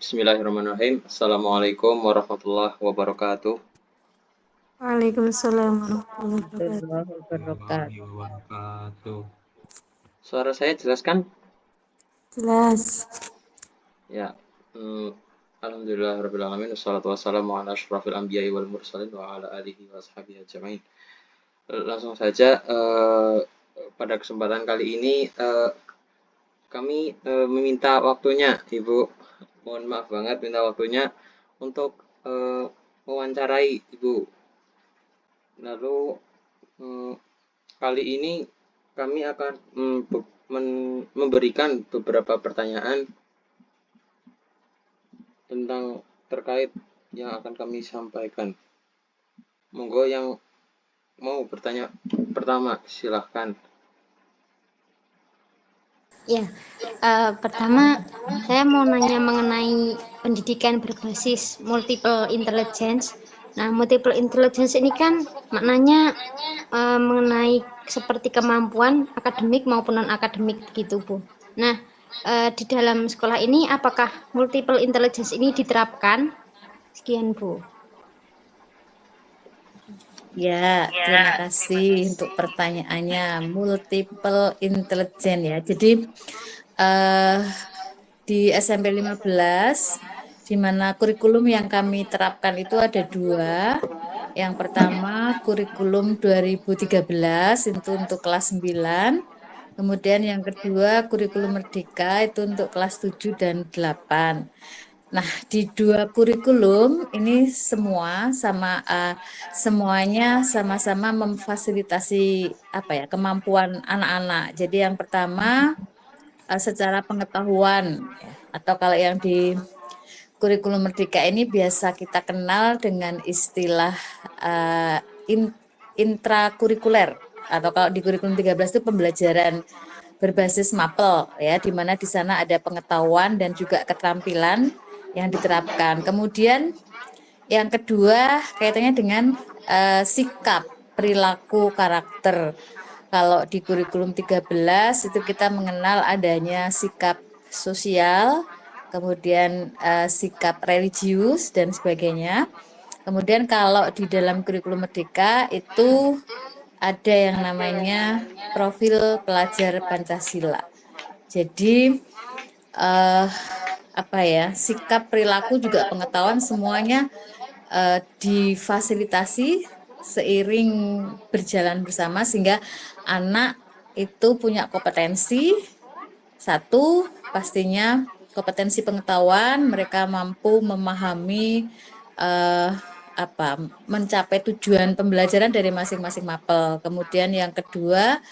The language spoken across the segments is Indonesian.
Bismillahirrahmanirrahim. Assalamualaikum warahmatullahi wabarakatuh. Waalaikumsalam warahmatullahi wabarakatuh. Warahmatullahi wabarakatuh. Suara saya jelas kan? Jelas. Ya. Hmm, Alhamdulillah alamin. Wassalatu wassalamu ala asyrafil anbiya'i wal mursalin wa ala alihi wa sahbihi ajma'in. Langsung saja pada kesempatan kali ini kami meminta waktunya, Ibu. Mohon maaf banget minta waktunya untuk mewawancarai Ibu. Lalu kali ini kami akan memberikan beberapa pertanyaan tentang terkait yang akan kami sampaikan. Monggo yang mau bertanya pertama, silahkan. Ya, pertama saya mau nanya mengenai pendidikan berbasis multiple intelligence. Nah, multiple intelligence ini kan maknanya mengenai seperti kemampuan akademik maupun non-akademik begitu, Bu. Nah, di dalam sekolah ini apakah multiple intelligence ini diterapkan? Sekian, Bu. Ya, terima kasih untuk pertanyaannya. Multiple intelligence ya. Jadi di SMP 15, di mana kurikulum yang kami terapkan itu ada dua. Yang pertama kurikulum 2013 itu untuk kelas 9. Kemudian yang kedua kurikulum Merdeka itu untuk kelas 7 dan 8. Nah, di dua kurikulum ini semuanya sama-sama memfasilitasi kemampuan anak-anak. Jadi yang pertama secara pengetahuan ya, atau kalau yang di kurikulum Merdeka ini biasa kita kenal dengan istilah uh, intrakurikuler, atau kalau di kurikulum 13 itu pembelajaran berbasis mapel ya, di mana di sana ada pengetahuan dan juga keterampilan yang diterapkan. Kemudian yang kedua kaitannya dengan sikap, perilaku, karakter. Kalau di kurikulum 13 itu kita mengenal adanya sikap sosial, kemudian sikap religius dan sebagainya. Kemudian kalau di dalam kurikulum Merdeka itu ada yang namanya profil pelajar Pancasila. Jadi sikap, perilaku, juga pengetahuan semuanya difasilitasi seiring berjalan bersama sehingga anak itu punya kompetensi. Satu, pastinya kompetensi pengetahuan, mereka mampu memahami mencapai tujuan pembelajaran dari masing-masing mapel. Kemudian yang kedua,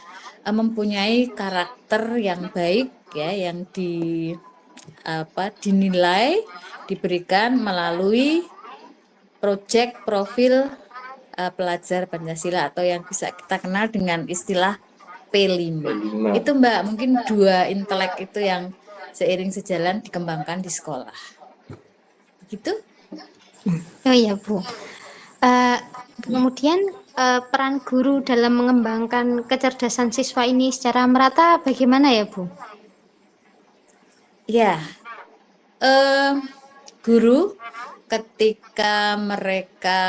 mempunyai karakter yang baik ya, yang dinilai, diberikan melalui proyek profil pelajar Pancasila atau yang bisa kita kenal dengan istilah P5. Itu Mbak, mungkin dua intelek itu yang seiring sejalan dikembangkan di sekolah. Begitu? Oh iya, Bu. Kemudian peran guru dalam mengembangkan kecerdasan siswa ini secara merata bagaimana ya, Bu? Ya, guru ketika mereka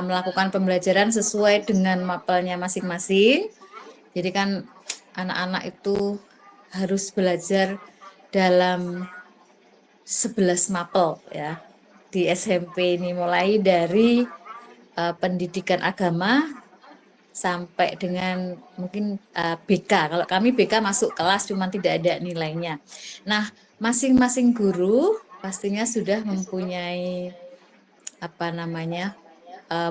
melakukan pembelajaran sesuai dengan mapelnya masing-masing. Jadi kan anak-anak itu harus belajar dalam 11 mapel ya di SMP ini, mulai dari pendidikan agama sampai dengan mungkin BK. Kalau kami BK masuk kelas cuma tidak ada nilainya. Nah, masing-masing guru pastinya sudah mempunyai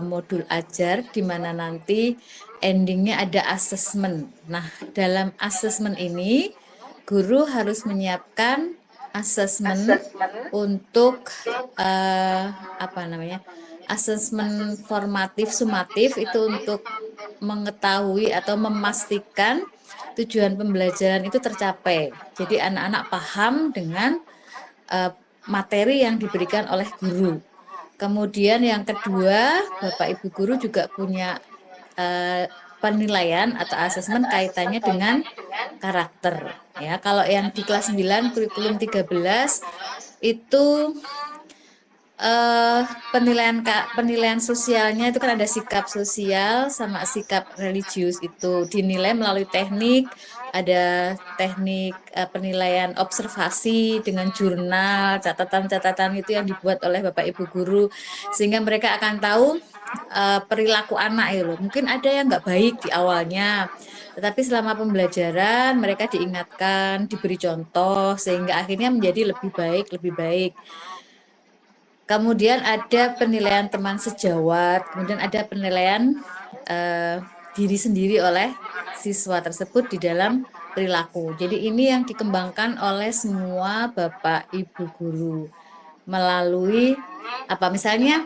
modul ajar di mana nanti endingnya ada asesmen. Nah, dalam asesmen ini guru harus menyiapkan asesmen untuk asesmen formatif, sumatif, itu untuk mengetahui atau memastikan tujuan pembelajaran itu tercapai. Jadi anak-anak paham dengan materi yang diberikan oleh guru. Kemudian yang kedua, Bapak Ibu guru juga punya penilaian atau asesmen kaitannya dengan karakter. Ya, kalau yang di kelas 9 kurikulum 13 itu penilaian sosialnya itu kan ada sikap sosial sama sikap religius, itu dinilai melalui teknik, ada teknik penilaian observasi dengan jurnal, catatan-catatan itu yang dibuat oleh Bapak Ibu guru, sehingga mereka akan tahu perilaku anak ya loh. Mungkin ada yang nggak baik di awalnya, tetapi selama pembelajaran mereka diingatkan, diberi contoh, sehingga akhirnya menjadi lebih baik, lebih baik. Kemudian ada penilaian teman sejawat, kemudian ada penilaian diri sendiri oleh siswa tersebut di dalam perilaku. Jadi ini yang dikembangkan oleh semua Bapak Ibu guru melalui apa misalnya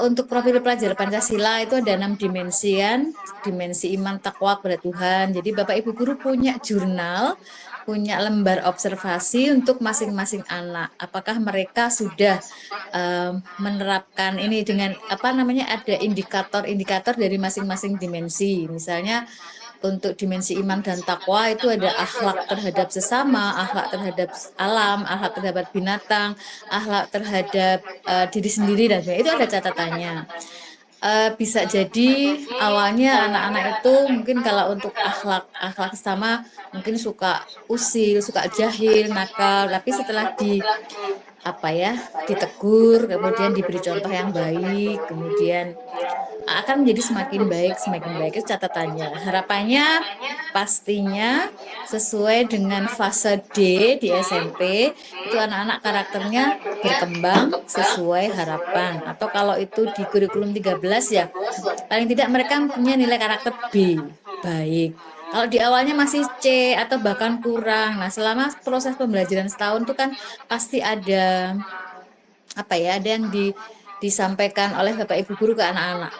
untuk profil pelajar Pancasila itu ada 6 dimensi kan, dimensi iman takwa kepada Tuhan. Jadi Bapak Ibu guru punya jurnal, punya lembar observasi untuk masing-masing anak. Apakah mereka sudah menerapkan ini dengan apa namanya, ada indikator-indikator dari masing-masing dimensi. Misalnya untuk dimensi iman dan takwa itu ada akhlak terhadap sesama, akhlak terhadap alam, akhlak terhadap binatang, akhlak terhadap diri sendiri, dan sebagainya. Itu ada catatannya. Bisa jadi awalnya anak-anak itu mungkin kalau untuk akhlak sesama mungkin suka usil, suka jahil, nakal, tapi setelah ditegur, kemudian diberi contoh yang baik, kemudian akan menjadi semakin baik itu catatannya. Harapannya pastinya sesuai dengan fase D di SMP, itu anak-anak karakternya berkembang sesuai harapan. Atau kalau itu di kurikulum 13 ya, paling tidak mereka punya nilai karakter B, baik. Kalau di awalnya masih C atau bahkan kurang. Nah, selama proses pembelajaran setahun itu kan pasti ada ada yang disampaikan oleh Bapak Ibu guru ke anak-anak,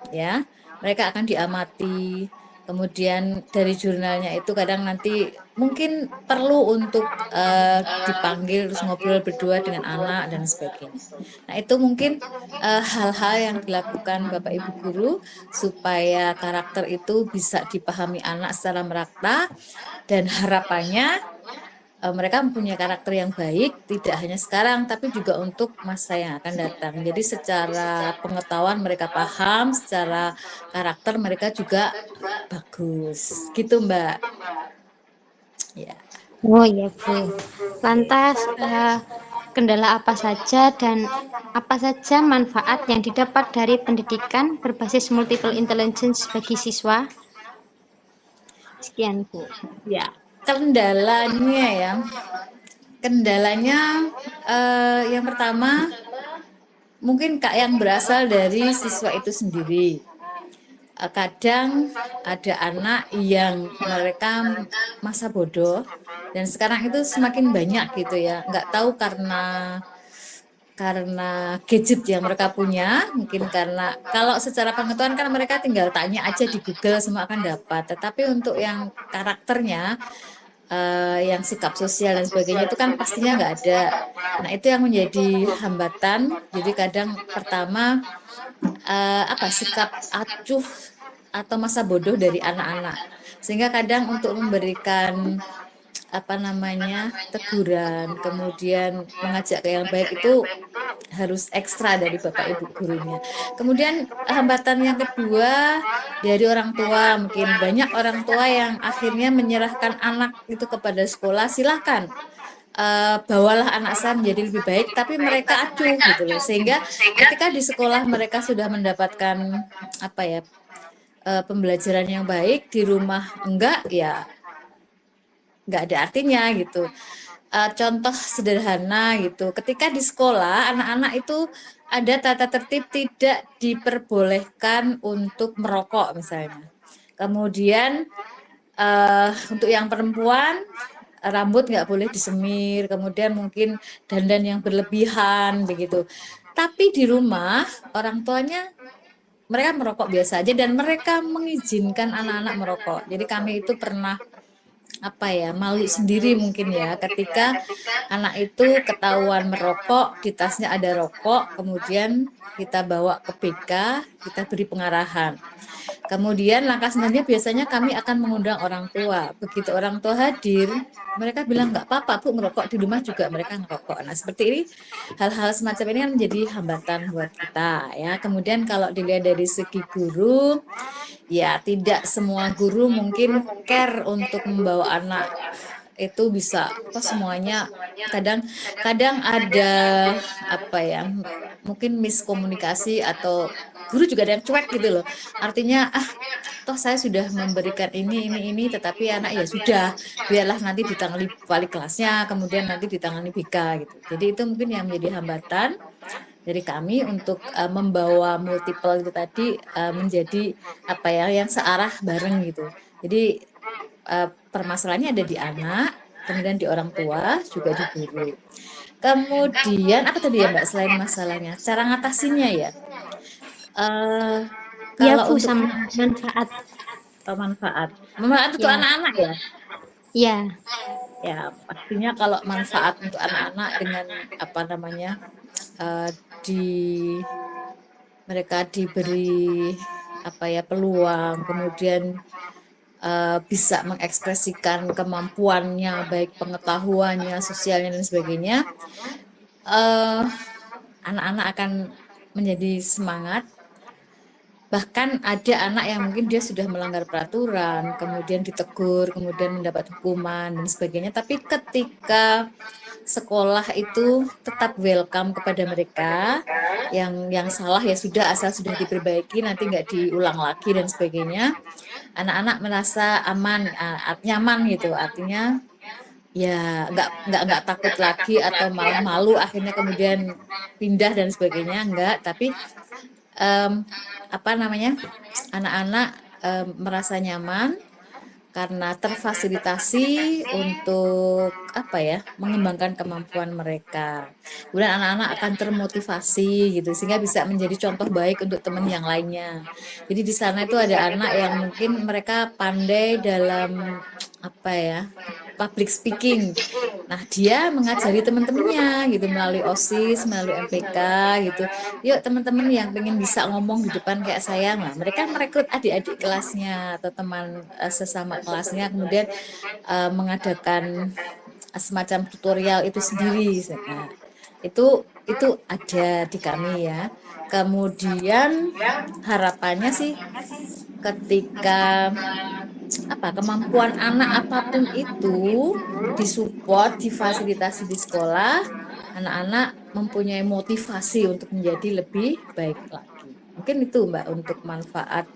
ya. Mereka akan diamati, kemudian dari jurnalnya itu kadang nanti mungkin perlu untuk dipanggil terus ngobrol berdua dengan anak dan sebagainya. Nah, itu mungkin hal-hal yang dilakukan Bapak Ibu guru supaya karakter itu bisa dipahami anak secara merata, dan harapannya mereka mempunyai karakter yang baik, tidak hanya sekarang, tapi juga untuk masa yang akan datang. Jadi secara pengetahuan mereka paham, secara karakter mereka juga bagus. Gitu, Mbak. Ya. Oh ya, Bu. Lantas, kendala apa saja dan apa saja manfaat yang didapat dari pendidikan berbasis multiple intelligence bagi siswa? Sekian, Bu. Ya. Kendalanya yang pertama mungkin yang berasal dari siswa itu sendiri. Kadang ada anak yang mereka masa bodoh, dan sekarang itu semakin banyak gitu ya, nggak tahu karena gadget yang mereka punya, mungkin karena kalau secara pengetahuan kan mereka tinggal tanya aja di Google, semua akan dapat. Tetapi untuk yang karakternya, yang sikap sosial dan sebagainya itu kan pastinya nggak ada. Nah, itu yang menjadi hambatan. Jadi kadang pertama sikap acuh atau masa bodoh dari anak-anak, sehingga kadang untuk memberikan teguran, kemudian mengajak ke yang baik itu harus ekstra dari Bapak Ibu gurunya. Kemudian hambatan yang kedua dari orang tua, mungkin banyak orang tua yang akhirnya menyerahkan anak itu kepada sekolah, silahkan bawalah anak saya menjadi lebih baik, tapi mereka acuh gitu loh, sehingga ketika di sekolah mereka sudah mendapatkan pembelajaran yang baik, di rumah enggak, ya nggak ada artinya gitu. Contoh sederhana gitu, ketika di sekolah anak-anak itu ada tata tertib tidak diperbolehkan untuk merokok misalnya. Kemudian untuk yang perempuan rambut nggak boleh disemir, kemudian mungkin dandan yang berlebihan begitu. Tapi di rumah orang tuanya mereka merokok biasa aja, dan mereka mengizinkan anak-anak merokok. Jadi kami itu pernah apa ya, malu sendiri mungkin ya ketika anak itu ketahuan merokok, di tasnya ada rokok, kemudian kita bawa ke BK, kita beri pengarahan. Kemudian langkah selanjutnya biasanya kami akan mengundang orang tua. Begitu orang tua hadir, mereka bilang nggak apa-apa Bu, merokok di rumah juga mereka ngerokok. Nah seperti ini, hal-hal semacam ini kan menjadi hambatan buat kita ya. Kemudian kalau dilihat dari segi guru, ya tidak semua guru mungkin care untuk membawa anak itu bisa apa semuanya. Kadang ada apa ya, mungkin miskomunikasi atau guru juga ada yang cuek gitu loh. Artinya toh saya sudah memberikan ini, tetapi anak ya sudah, biarlah nanti ditangani wali kelasnya, kemudian nanti ditangani BK gitu. Jadi itu mungkin yang menjadi hambatan dari kami untuk membawa multiple itu tadi menjadi apa ya, yang searah bareng gitu. Jadi permasalahannya ada di anak, kemudian di orang tua, juga di guru. Kemudian apa tadi ya Mbak selain masalahnya? Cara ngatasinya ya. Ya Kalau Bu, untuk sama manfaat. manfaat untuk Ya, anak-anak ya. ya, Ya pastinya kalau manfaat untuk anak-anak dengan apa namanya di mereka diberi apa ya peluang, kemudian bisa mengekspresikan kemampuannya, baik pengetahuannya, sosialnya dan sebagainya, anak-anak akan menjadi semangat. Bahkan ada anak yang mungkin dia sudah melanggar peraturan, kemudian ditegur, kemudian mendapat hukuman dan sebagainya. Tapi ketika sekolah itu tetap welcome kepada mereka, yang salah ya sudah, asal sudah diperbaiki, nanti nggak diulang lagi dan sebagainya. Anak-anak merasa aman, nyaman gitu. Artinya ya nggak takut lagi atau malah malu akhirnya kemudian pindah dan sebagainya, enggak. Tapi apa namanya, anak-anak merasa nyaman karena terfasilitasi untuk apa ya, mengembangkan kemampuan mereka. Kemudian anak-anak akan termotivasi gitu sehingga bisa menjadi contoh baik untuk teman yang lainnya. Jadi di sana itu ada anak yang mungkin mereka pandai dalam apa ya, public speaking. Nah, dia mengajari teman-temannya gitu melalui OSIS, melalui MPK gitu. Yuk teman-teman yang pengen bisa ngomong di depan kayak saya, nah mereka merekrut adik-adik kelasnya atau teman sesama kelasnya, kemudian mengadakan semacam tutorial itu sendiri. Nah, itu ada di kami ya. Kemudian harapannya sih ketika kemampuan anak apapun itu disupport, difasilitasi di sekolah, anak-anak mempunyai motivasi untuk menjadi lebih baik lagi. Mungkin itu Mbak untuk manfaat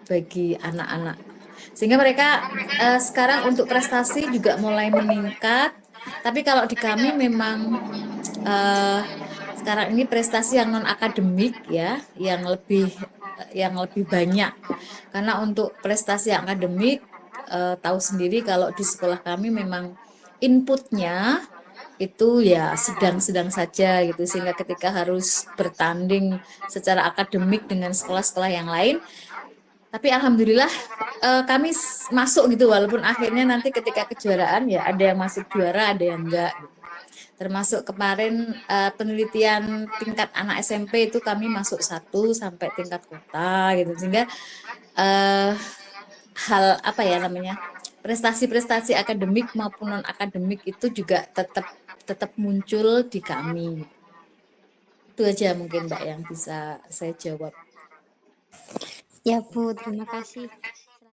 bagi anak-anak. Sehingga mereka sekarang untuk prestasi juga mulai meningkat. Tapi kalau di kami memang sekarang ini prestasi yang non akademik ya, yang lebih banyak. Karena untuk prestasi yang akademik tahu sendiri kalau di sekolah kami memang inputnya itu ya sedang-sedang saja gitu, sehingga ketika harus bertanding secara akademik dengan sekolah-sekolah yang lain, tapi alhamdulillah kami masuk gitu, walaupun akhirnya nanti ketika kejuaraan ya ada yang masuk juara, ada yang enggak gitu. Termasuk kemarin penelitian tingkat anak SMP itu kami masuk 1 sampai tingkat kota gitu, sehingga hal apa ya namanya, prestasi-prestasi akademik maupun non akademik itu juga tetap muncul di kami. Itu aja mungkin Mbak yang bisa saya jawab. ya Bu, terima kasih.